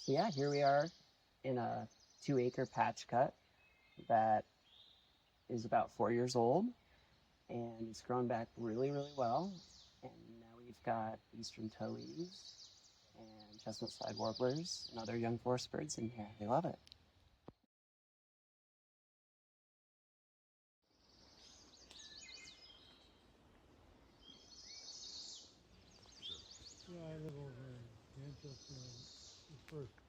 So yeah, here we are in a 2-acre patch cut that is about 4 years old, and it's grown back really, really well. And now we've got eastern towhees and chestnut-sided warblers and other young forest birds in here. They love it. Yeah, I live over in Manchester, and the first